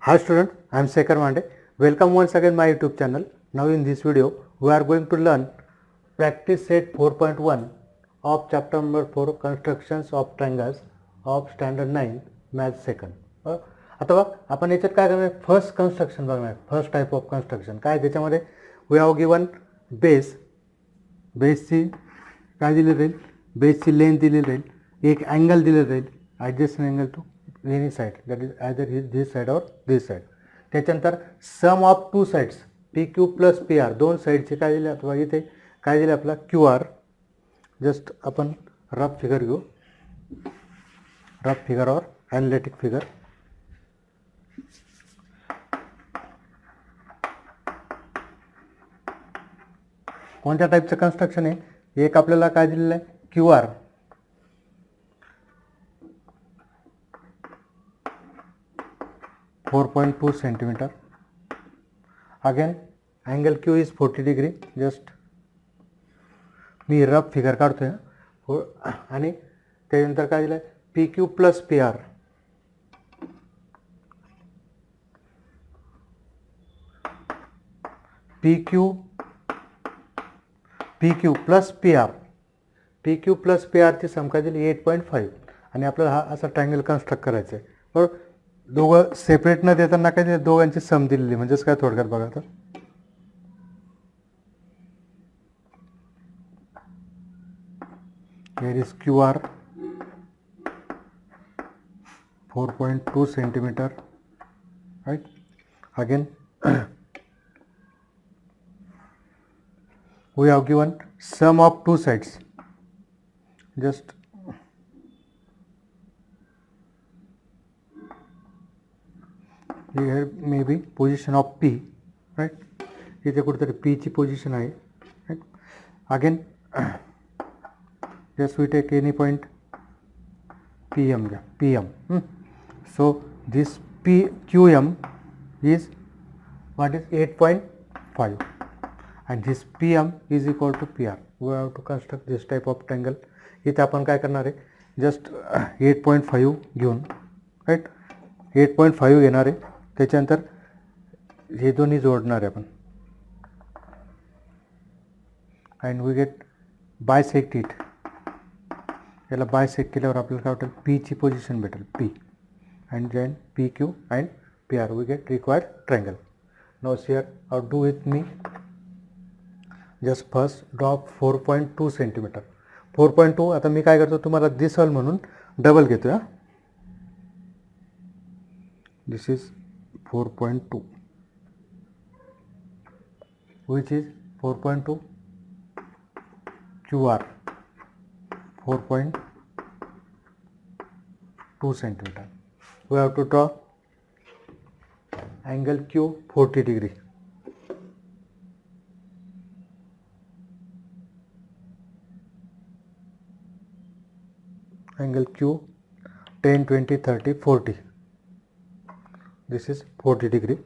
Hi student, I am Sekhar Mande. Welcome once again my YouTube channel. Now in this video we are going to learn practice set 4.1 of chapter number 4 constructions of triangles of standard 9 math second. आता बघ आपण याच्यात काय करणार आहे, first construction बघणार, first type of construction काय त्याच्यामध्ये वी हॅव गिवन बेसची काय दिलेलं राहील, बेसची लेंथ दिलेली राहील, एक अँगल दिलेलं राहील adjacent angle to any side that is either this side or this side. त्याच्यानंतर sum of two sides P Q plus P R दोन साईडचे काय दिले अथवा इथे काय दिले आपला क्यू आर. जस्ट आपण रफ फिगर घेऊ, rough figure or analytic figure. कोणत्या टाईपचं कन्स्ट्रक्शन आहे, एक आपल्याला काय दिलेलं आहे Q R, .2 centimetre. Again angle Q is 40 degree. Just me rough figure काढतोय आणि त्यानंतर काय दिलं आहे P Q plus P R. P Q plus P R, P Q plus P आरची सम काय दिली 8.5 आणि आपल्याला हा असा ट्रायंगल कन्स्ट्रक्ट करायचा आहे. बरोबर, दोघं सेपरेट न देताना काय दिले दोघांची सम दिलेली, म्हणजेच काय थोडक्यात बघा तर here is QR 4.2 centimeter, right? Again we have given sum of two sides. Just here may be position of P, right? इथे कुठेतरी P ची पोझिशन आहे, right? Again just we take any point PM, PM. So this PQM is what is 8.5 and this PM is equal to PR. We have to construct this type of triangle. इथे आपण काय करणार आहे, just 8.5 घेऊन, right, 8.5 घेणार आहे, त्याच्यानंतर हे दोन्ही जोडणार आहे आपण and we get bisect it. याला बायसेक्ट केल्यावर आपल्याला काय वाटेल पी ची पोझिशन भेटेल P and then P Q and P R we get required triangle. Now here out do with me. Just first drop 4.2 centimetre. 4.2 आता मी काय करतो तुम्हाला दिसल म्हणून डबल घेतो. हा this is 4.2 which is 4.2 Q R 4.2 centimeter. We have to draw angle Q 40 degree. Angle Q 10, 20, 30, 40. This is 40 degree.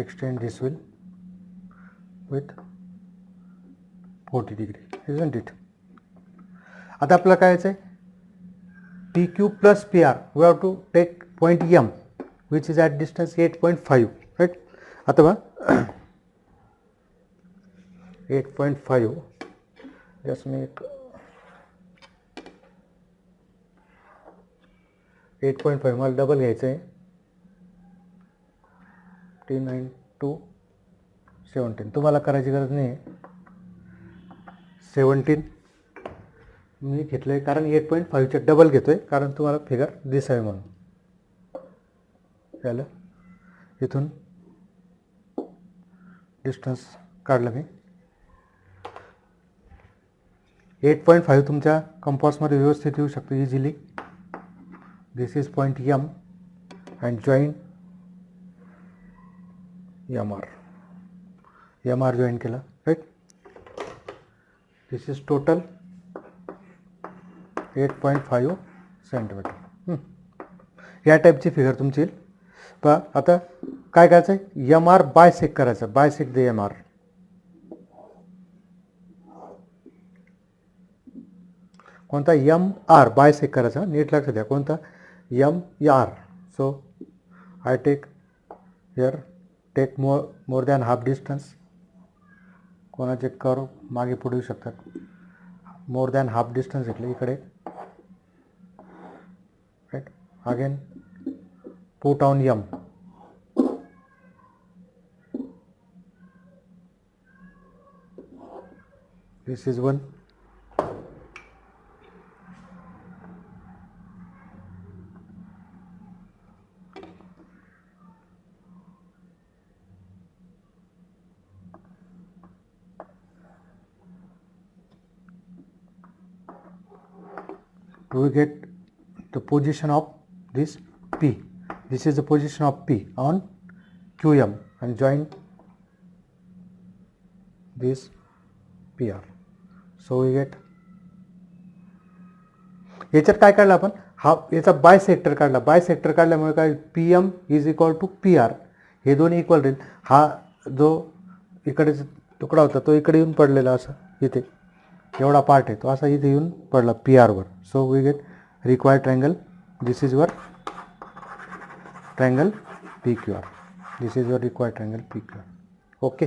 Extend this will with 40 degree, isn't it? आता आपल्याला काय आहे P Q plus P R we have to take point M which is at distance 8.5, right. आता बघा 8.5 just मी एक 8.5 मला double घ्यायचं आहे 9 to 17. तुम्हाला करायची गरज नाही आहे. 17 मी घेतलं आहे कारण 8.5चे डबल घेतो आहे कारण तुम्हाला फिगर दिसावे म्हणून. झालं, इथून डिस्टन्स काढलं मी. 8.5 तुमच्या कंपासमध्ये व्यवस्थित येऊ शकतो easily. This is point M and join M R join केला, right. This is total 8.5 centimetre. या टाईपची फिगर तुमची येईल. पहा आता काय करायचं आहे, एम आर बायसेक करायचं, बायसेक द एम आर. कोणता, एम आर बायसेक करायचा, नीट लक्षात द्या, कोणता, M R. So I take here, take more than half distance. कोणाचे कर्व मागे पुढे येऊ शकतात. मोर दॅन हाफ डिस्टन्स घेतलं इकडे, right. Again put on M. This is one. Do we get the position of this P? This is the position of P on QM and join this PR. So we get, याच्यात काय काढलं आपण, हा याचा bisector काढला. Bisector काढल्यामुळे काय, P M is equal to P R, हे दोन्ही इक्वल राहील. हा जो इकडे तुकडा होता तो इकडे येऊन पडलेला, असं इथे एवढा पार्ट आहे तो असा इथे येऊन पडला पी आरवर. So we get required triangle. This is your triangle P Q R. This is your required triangle P Q R. Okay.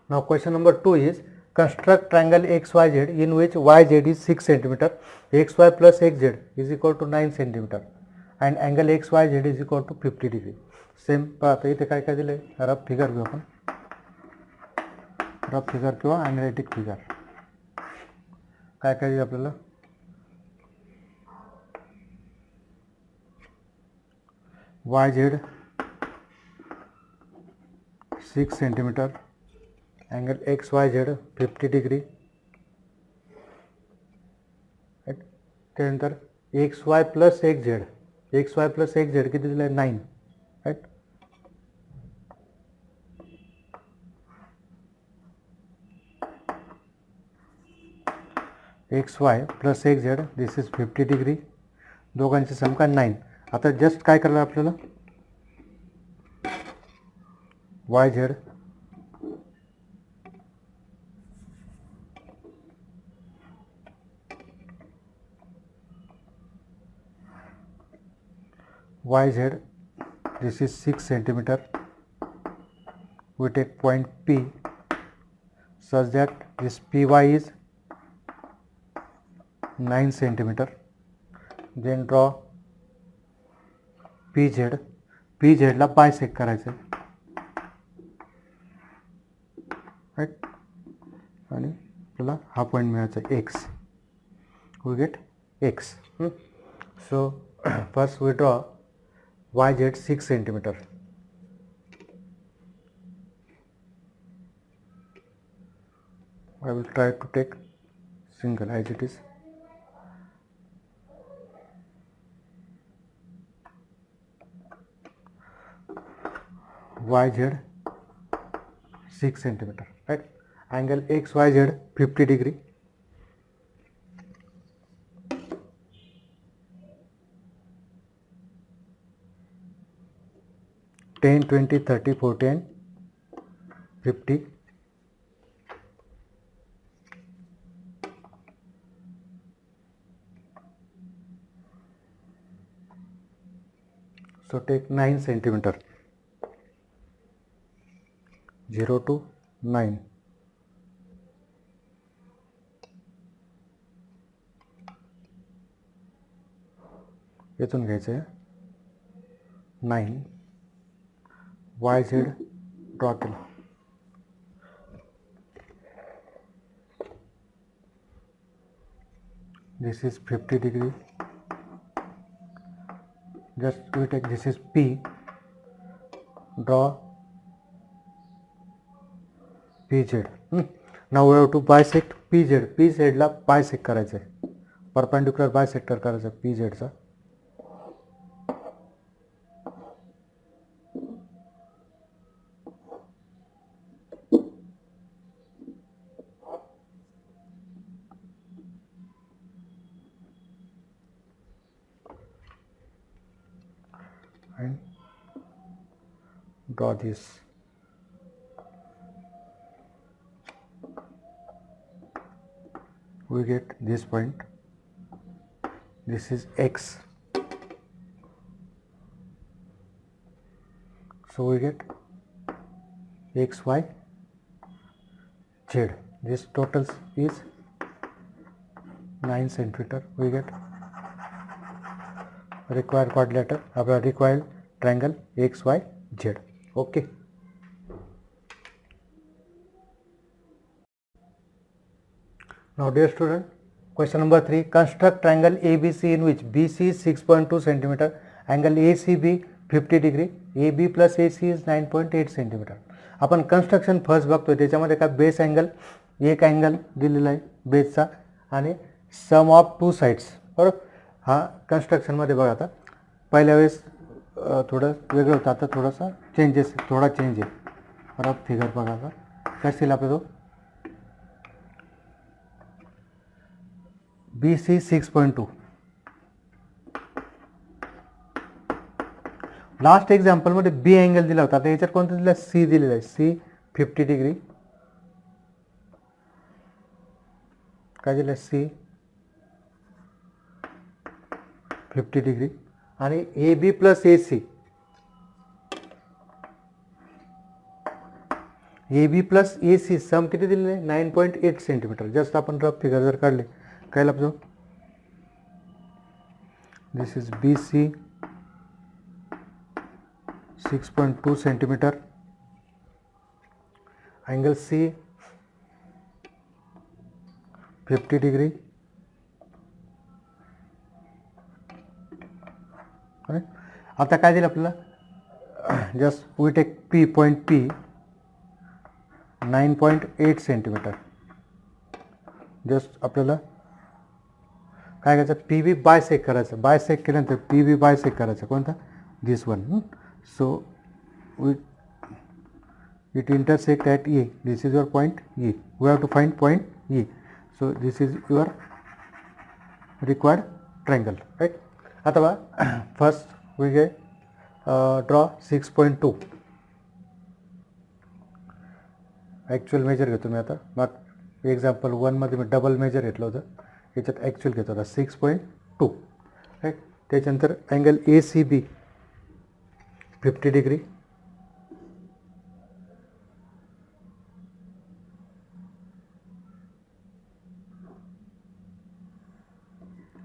Now question number 2 is, construct triangle XYZ in which YZ is 6 cm, XY plus XZ is equal to 9 cm and angle XYZ is equal to 50 degree. Same पाहता इथे काय काय दिलं आहे, rough figure घेऊ आपण, rough figure किंवा analytic figure. काय काय दिलं आपल्याला, YZ 6 cm, angle XYZ 50 degree, right. त्यानंतर XY plus XZ, XY plus XZ किती दिलं आहे, 9, right. XY plus XZ this is 50 degree, दोघांची सम का 9. आता जस्ट काय करायला आपल्याला, YZ this is 6 cm. We take point P such that this PY is 9 cm. Then draw PZ. PZ La bisect करायचं, राईट. आणि आपल्याला हा पॉईंट मिळायचा X. We get X. So first we draw YZ 6 cm. I will try to take single as it is. YZ 6 cm, right. Angle XYZ 50 degree. Ten, 20, 30, 40 and 50. So take 9 cm. 0 to 9. इथून घ्यायचं आहे 9. YZ draw केलं. This is 50 degree. Just we take, this is P. Draw PZ. Now we have to bisect PZ. PZ ला bisect करायचं आहे, perpendicular bisector करायचं PZ चा. draw this. We get this point. This is x. So we get x, y, z. This total is 9 centimeter. We get required quadrilateral, required triangle x, y, z. Okay. Now dear student, question number 3, construct triangle ABC in which BC is 6.2 centimeter, angle ACB 50 degree, AB plus AC is 9.8 centimeter. आपण construction first बघतोय, त्याच्यामध्ये काय base angle, एक angle दिलेला आहे बेसचा आणि सम of two sides, बरोबर. हा कन्स्ट्रक्शनमध्ये बघा, आता पहिल्या वेळेस थोडं वेगळं होतं, आता थोडासा चेंजेस, थोडा चेंज आहे. बरोबर, फिगर बघा आता कशी येईल आपला तो BC 6.2. लास्ट एक्झाम्पलमध्ये बी अँगल दिला होता, आता याच्यात कोणता दिला, सी दिलेला आहे, सी 50 डिग्री, काय दिलं सी 50 डिग्री आणि A B plus A C, A B plus A C sum किती दिलेले आहे, 9.8 सेंटीमीटर. जस्ट आपण रफ फिगर जर काढले काय लागतो, this is B C 6.2 centimetre, angle C 50 degree, आता काय दिलं आपल्याला, just we take P, point P 9.8 centimetre. Just आपल्याला काय करायचं, पी बी बायसेक करायचं, बायसेक केल्यानंतर पी बी बायसेक करायचं, कोणता, this one. So we it intersect at A, this is your point A, we have to find point A. So this is your required triangle, right. आता बघा, first we get draw 6.2. Actual measure घेतो मी आता, मग example 1मध्ये मी double measure घेतलं होतं, याच्यात ॲक्च्युअल घेतो आता 6.2, राईट. त्याच्यानंतर angle A C B 50 degree,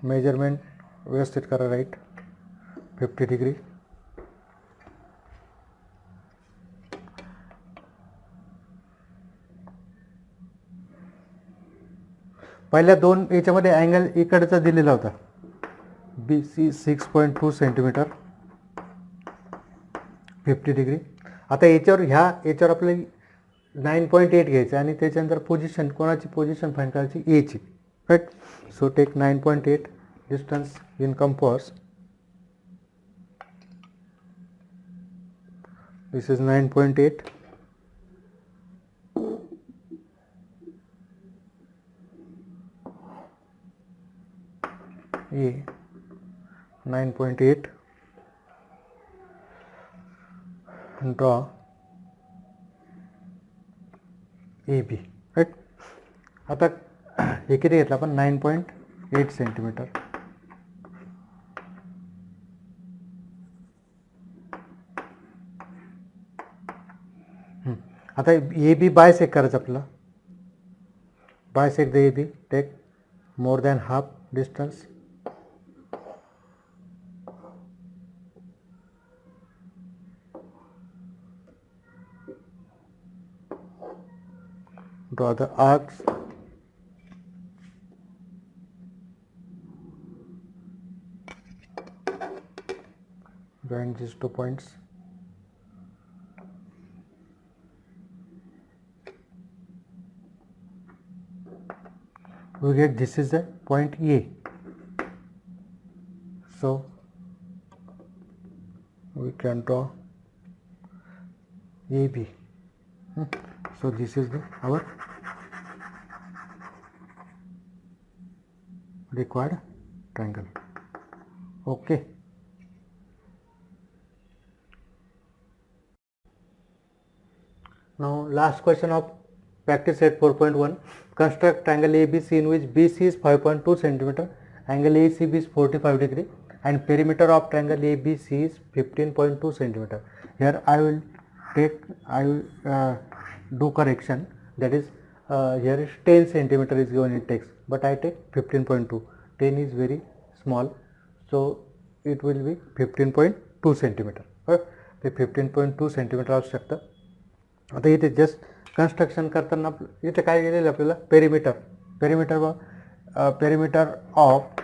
measurement व्यवस्थित करा, राईट, 50 डिग्री. पहिल्या दोन याच्यामध्ये अँगल इकडचा दिलेला होता, बी सी 6.2 सेंटीमीटर 50 डिग्री. आता याच्यावर याच्यावर आपल्याला 9.8 घ्यायचं आणि त्याच्यानंतर पोझिशन, कोणाची पोझिशन फाईंड करायची, एची, right. So take 9.8 distance in compass, this is 9.8. A 9.8, draw AB, right. आता हे किती घेतलं आपण, 9.8 सेंटीमीटर. आता ए बी बायसेक करायचं आपल्याला, bisect the A B, take more than half distance, draw the arcs, join these 2 points. We get this is the point A. So we can draw AB. So this is our required triangle. Okay. Now last question of practice set 4.1. Construct triangle ABC in which BC is 5.2 centimeter, angle ACB is 45 degree, and perimeter of triangle ABC is 15.2 centimeter. Here I will do correction, that is here is 10 centimeter is given in text, but I take 15.2. 10 is very small, so it will be 15.2 centimeter. ते 15.2 centimetre असू शकतं. आता इथे just construction करताना इथे काय केलेलं आपल्याला perimeter of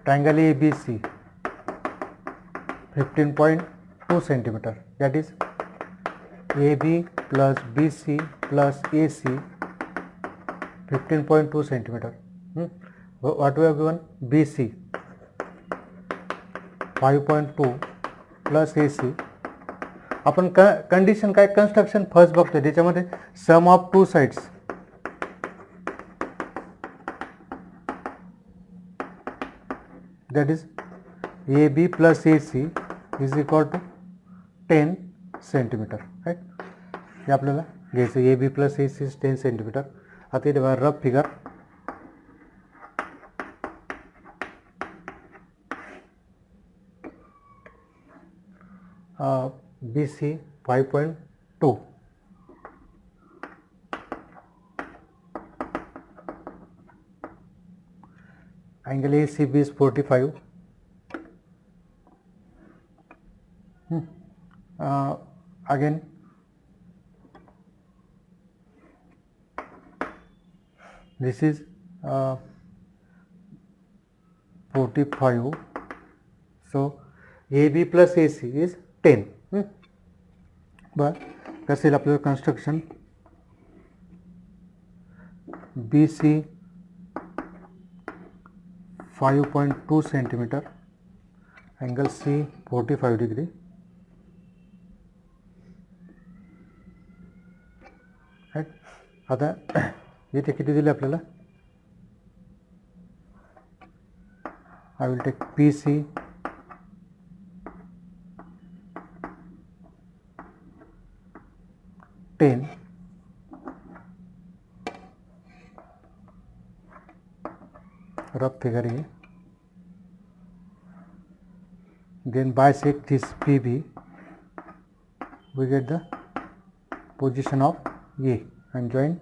triangle ABC 15.2 centimetre, that is AB plus BC plus AC 15.2 centimeter. What we have given? BC 5.2 plus AC. आपण कंडिशन काय कन्स्ट्रक्शन फर्स्ट बघतोय, त्याच्यामध्ये sum of two sides that is AB plus AC is equal to 10 centimetre. Right, हे आपल्याला घ्यायचं. AB plus AC 10 centimetre. आता इथे बघा rough figure, BC 5.2, angle ACB is 45. Again this is 45, so AB plus AC is 10. But कसं येईल आपल्याला construction BC 5.2 centimetre, angle C 45 degree. Right, आता इथे किती दिले आपल्याला? I will take PC 10, rough figure here, then bisect this PB, we get the position of A and join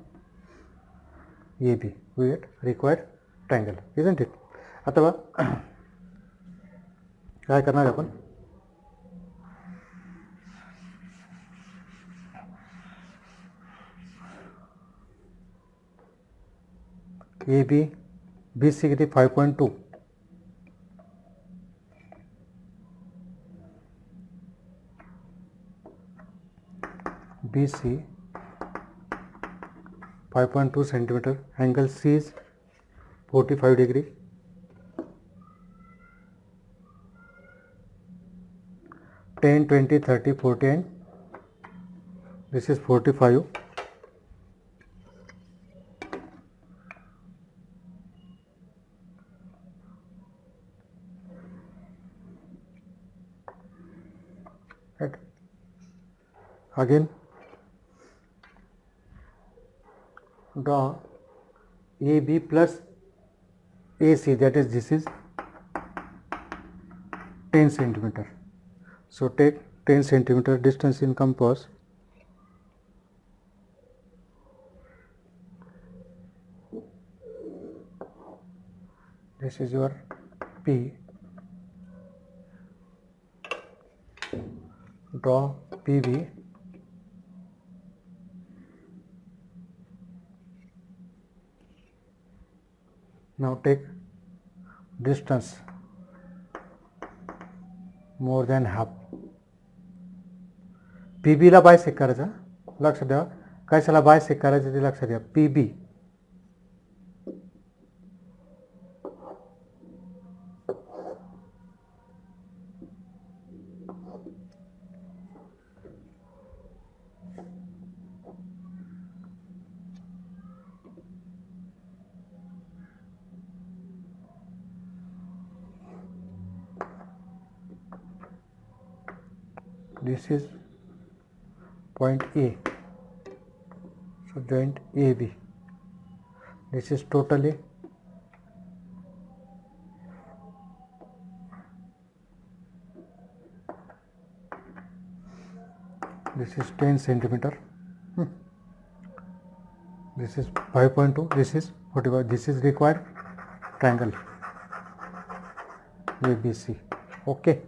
AB, we get required triangle, isn't it? अथवा काय करणार आपण? AB BC किती 5.2, BC 5.2 centimetre, angle C is 45 degree. Ten 20 30 40 and this is 45. Right. Again draw AB plus AC, that is this is 10 centimeter. So take 10 centimeter distance in compass. This is your P. Draw PB. Now take distance more than half. PB La bisect करायचा, लक्षात द्या. कशाला bisect करायचं ते लक्षात द्या. PB this is point A, so joint AB, this is totally this is 10 centimeter, this is 5.2, this is 45, this is required triangle ABC. Okay.